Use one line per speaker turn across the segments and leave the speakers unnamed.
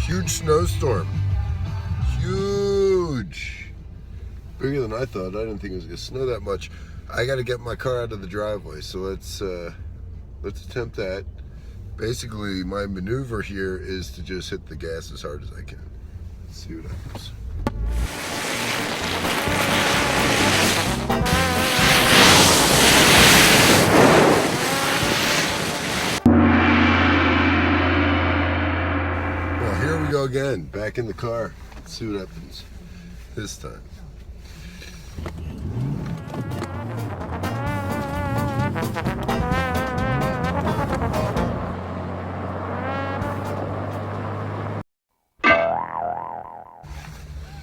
Huge snowstorm. Huge. Bigger than I thought. I didn't think it was going to snow that much. I got to get my car out of the driveway, so let's attempt that. Basically, my maneuver here is to just hit the gas as hard as I can. Let's see what happens. Well, here we go again, back in the car. Let's see what happens this time.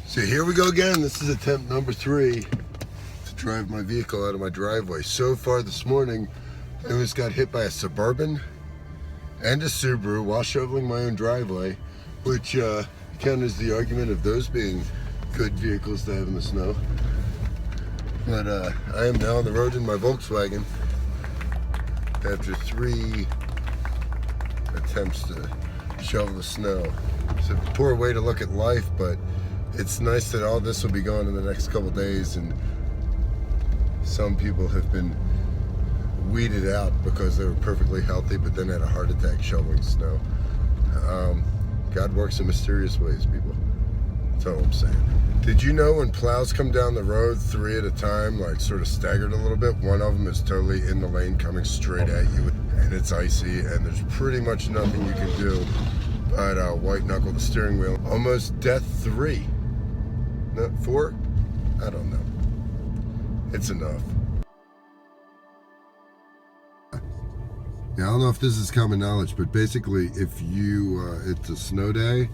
So here we go again. This is attempt number 3 to drive my vehicle out of my driveway. So far this morning, I almost got hit by a Suburban and a Subaru while shoveling my own driveway, which counters the argument of those being good vehicles to have in the snow. But I am now on the road in my Volkswagen after 3 attempts to shovel the snow. It's a poor way to look at life, but it's nice that all this will be gone in the next couple days, and some people have been weeded out because they were perfectly healthy but then had a heart attack shoveling snow. God works in mysterious ways, people. That's all I'm saying. Did you know when plows come down the road 3 at a time, like sort of staggered a little bit, one of them is totally in the lane coming straight at you, and it's icy, and there's pretty much nothing you can do but white knuckle the steering wheel. Almost death 3. No, 4? I don't know. It's enough. Yeah, I don't know if this is common knowledge, but basically if you, it's a snow day,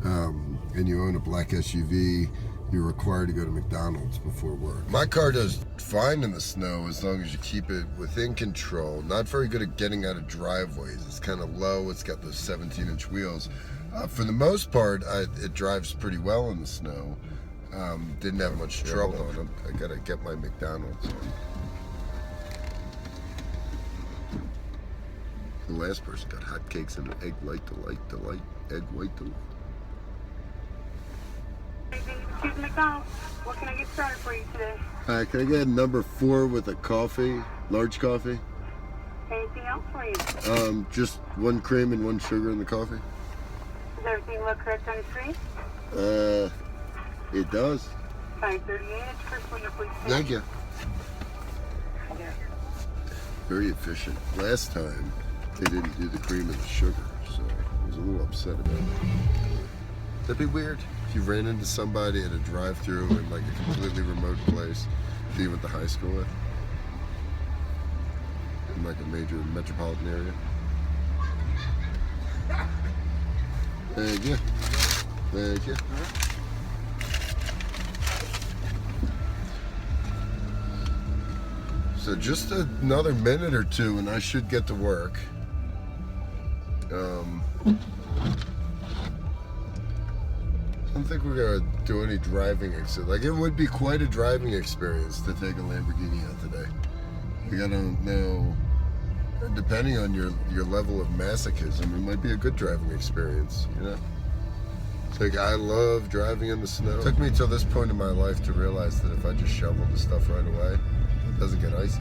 and you own a black SUV, you're required to go to McDonald's before work. My car does fine in the snow as long as you keep it within control. Not very good at getting out of driveways. It's kind of low. It's got those 17-inch wheels. For the most part, it drives pretty well in the snow. Didn't have much trouble on them. I gotta get my McDonald's on. The last person got hotcakes and an egg light delight, egg white delight.
Excuse me, McDonald's. What can I get started for you today?
Hi, can I get number 4 with a coffee, large coffee?
Anything else for you?
Just 1 cream and 1 sugar in the coffee.
Does everything look correct on your screen?
It does.
538, first one, please.
Thank you. Very efficient. Last time, they didn't do the cream and the sugar, so I was a little upset about it. That'd be weird if you ran into somebody at a drive-thru in like a completely remote place that you went to high school with, in like a major metropolitan area. Thank you. Thank you. So just another minute or 2 and I should get to work. I don't think we're gonna do any driving. Like, it would be quite a driving experience to take a Lamborghini out today. Like, I don't know, depending on your level of masochism, it might be a good driving experience, you know? It's like, I love driving in the snow. It took me till this point in my life to realize that if I just shoveled the stuff right away, it doesn't get icy.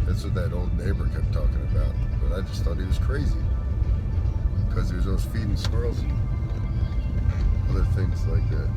That's what that old neighbor kept talking about, but I just thought he was crazy because he was always feeding squirrels and other things like that.